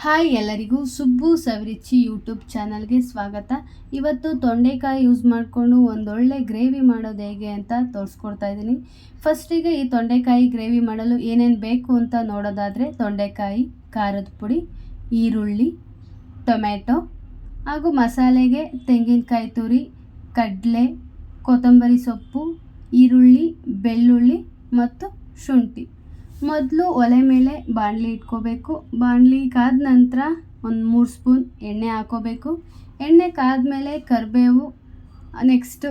Hi ಎಲ್ಲರಿಗೂ ಸುಬ್ಬು ಸವಿರುಚಿ YouTube ಚಾನಲ್ಗೆ ಸ್ವಾಗತ. ಇವತ್ತು ತೊಂಡೆಕಾಯಿ ಯೂಸ್ ಮಾಡಿಕೊಂಡು ಒಂದೊಳ್ಳೆ ಗ್ರೇವಿ ಮಾಡೋದು ಹೇಗೆ ಅಂತ ತೋರಿಸ್ಕೊಡ್ತಾ ಇದ್ದೀನಿ. ಫಸ್ಟಿಗೆ ಈ ತೊಂಡೆಕಾಯಿ ಗ್ರೇವಿ ಮಾಡಲು ಏನೇನು ಬೇಕು ಅಂತ ನೋಡೋದಾದರೆ ತೊಂಡೆಕಾಯಿ, ಖಾರದ ಪುಡಿ, ಈರುಳ್ಳಿ, ಟೊಮೆಟೊ ಹಾಗೂ ಮಸಾಲೆಗೆ ತೆಂಗಿನಕಾಯಿ ತುರಿ, ಕಡಲೆ, ಕೊತ್ತಂಬರಿ ಸೊಪ್ಪು, ಈರುಳ್ಳಿ, ಬೆಳ್ಳುಳ್ಳಿ ಮತ್ತು ಶುಂಠಿ. ಮೊದಲು ಒಲೆ ಮೇಲೆ ಬಾಣಲಿ ಇಟ್ಕೋಬೇಕು. ಬಾಣಲಿ ಕಾದ ನಂತರ ಒಂದು 3 ಸ್ಪೂನ್ ಎಣ್ಣೆ ಹಾಕೋಬೇಕು. ಎಣ್ಣೆ ಕಾದ್ಮೇಲೆ ಕರಿಬೇವು, ನೆಕ್ಸ್ಟ್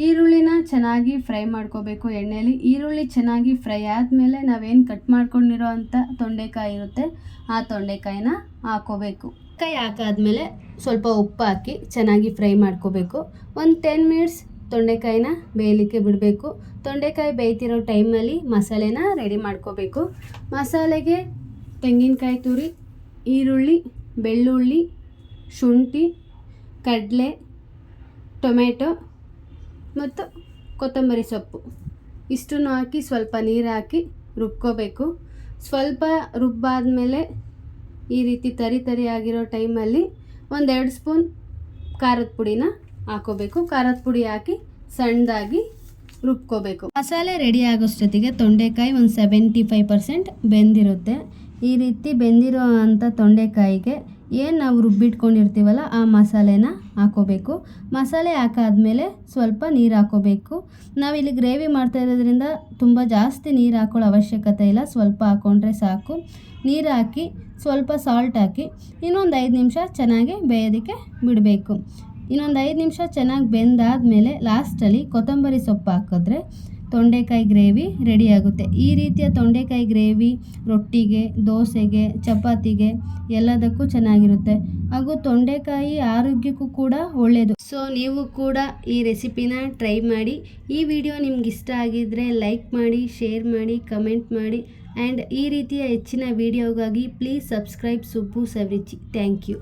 ಈರುಳ್ಳಿನ ಚೆನ್ನಾಗಿ ಫ್ರೈ ಮಾಡ್ಕೋಬೇಕು ಎಣ್ಣೆಯಲ್ಲಿ. ಈರುಳ್ಳಿ ಚೆನ್ನಾಗಿ ಫ್ರೈ ಆದಮೇಲೆ ನಾವೇನು ಕಟ್ ಮಾಡ್ಕೊಂಡಿರೋ ಅಂಥ ತೊಂಡೆಕಾಯಿ ಇರುತ್ತೆ ಆ ತೊಂಡೆಕಾಯಿನ ಹಾಕೋಬೇಕು. ಕಾಯಿ ಹಾಕಾದ್ಮೇಲೆ ಸ್ವಲ್ಪ ಉಪ್ಪು ಹಾಕಿ ಚೆನ್ನಾಗಿ ಫ್ರೈ ಮಾಡ್ಕೋಬೇಕು. ಒಂದು 10 ಮಿನಿಟ್ಸ್ ತೊಂಡೆಕಾಯಿನ ಬೇಯಲಿಕ್ಕೆ ಬಿಡಬೇಕು. ತೊಂಡೆಕಾಯಿ ಬೇಯ್ತಿರೋ ಟೈಮಲ್ಲಿ ಮಸಾಲೆನ ರೆಡಿ ಮಾಡ್ಕೋಬೇಕು. ಮಸಾಲೆಗೆ ತೆಂಗಿನಕಾಯಿ ತುರಿ, ಈರುಳ್ಳಿ, ಬೆಳ್ಳುಳ್ಳಿ, ಶುಂಠಿ, ಕಡಲೆ, ಟೊಮೆಟೊ ಮತ್ತು ಕೊತ್ತಂಬರಿ ಸೊಪ್ಪು ಇಷ್ಟನ್ನು ಹಾಕಿ ಸ್ವಲ್ಪ ನೀರು ಹಾಕಿ ರುಬ್ಕೋಬೇಕು. ಸ್ವಲ್ಪ ರುಬ್ಬಾದ್ಮೇಲೆ ಈ ರೀತಿ ತರಿ ಆಗಿರೋ ಟೈಮಲ್ಲಿ 1-2 ಸ್ಪೂನ್ ಖಾರದ ಪುಡಿನ ಹಾಕೋಬೇಕು. ಖಾರದ ಪುಡಿ ಹಾಕಿ ಸಣ್ಣದಾಗಿ ರುಬ್ಕೋಬೇಕು. ಮಸಾಲೆ ರೆಡಿ ಆಗೋಷ್ಟೊತ್ತಿಗೆ ತೊಂಡೆಕಾಯಿ ಒಂದು 75% ಬೆಂದಿರುತ್ತೆ. ಈ ರೀತಿ ಬೆಂದಿರೋ ಅಂಥ ತೊಂಡೆಕಾಯಿಗೆ ಏನು ನಾವು ರುಬ್ಬಿಟ್ಕೊಂಡಿರ್ತೀವಲ್ಲ ಆ ಮಸಾಲೆನ ಹಾಕೋಬೇಕು. ಮಸಾಲೆ ಹಾಕಾದ್ಮೇಲೆ ಸ್ವಲ್ಪ ನೀರು ಹಾಕೋಬೇಕು. ನಾವಿಲ್ಲಿ ಗ್ರೇವಿ ಮಾಡ್ತಾ ಇರೋದ್ರಿಂದ ತುಂಬ ಜಾಸ್ತಿ ನೀರು ಹಾಕೊಳ್ಳೋ ಅವಶ್ಯಕತೆ ಇಲ್ಲ, ಸ್ವಲ್ಪ ಹಾಕ್ಕೊಂಡ್ರೆ ಸಾಕು. ನೀರು ಹಾಕಿ ಸ್ವಲ್ಪ ಸಾಲ್ಟ್ ಹಾಕಿ ಇನ್ನೊಂದು 5 ನಿಮಿಷ ಚೆನ್ನಾಗಿ ಬೇಯೋದಕ್ಕೆ ಬಿಡಬೇಕು. ಇನ್ನೊಂದು 5 ನಿಮಿಷ ಚೆನ್ನಾಗಿ ಬೆಂದಾದಮೇಲೆ ಲಾಸ್ಟಲ್ಲಿ ಕೊತ್ತಂಬರಿ ಸೊಪ್ಪು ಹಾಕಿದ್ರೆ ತೊಂಡೆಕಾಯಿ ಗ್ರೇವಿ ರೆಡಿಯಾಗುತ್ತೆ. ಈ ರೀತಿಯ ತೊಂಡೆಕಾಯಿ ಗ್ರೇವಿ ರೊಟ್ಟಿಗೆ, ದೋಸೆಗೆ, ಚಪಾತಿಗೆ ಎಲ್ಲದಕ್ಕೂ ಚೆನ್ನಾಗಿರುತ್ತೆ. ಹಾಗೂ ತೊಂಡೆಕಾಯಿ ಆರೋಗ್ಯಕ್ಕೂ ಕೂಡ ಒಳ್ಳೆಯದು. ಸೊ ನೀವು ಕೂಡ ಈ ರೆಸಿಪಿನ ಟ್ರೈ ಮಾಡಿ. ಈ ವಿಡಿಯೋ ನಿಮ್ಗೆ ಇಷ್ಟ ಆಗಿದ್ದರೆ ಲೈಕ್ ಮಾಡಿ, ಶೇರ್ ಮಾಡಿ, ಕಮೆಂಟ್ ಮಾಡಿ. ಆ್ಯಂಡ್ ಈ ರೀತಿಯ ಹೆಚ್ಚಿನ ವಿಡಿಯೋಗಾಗಿ please subscribe Subbu Saviruchi. Thank you.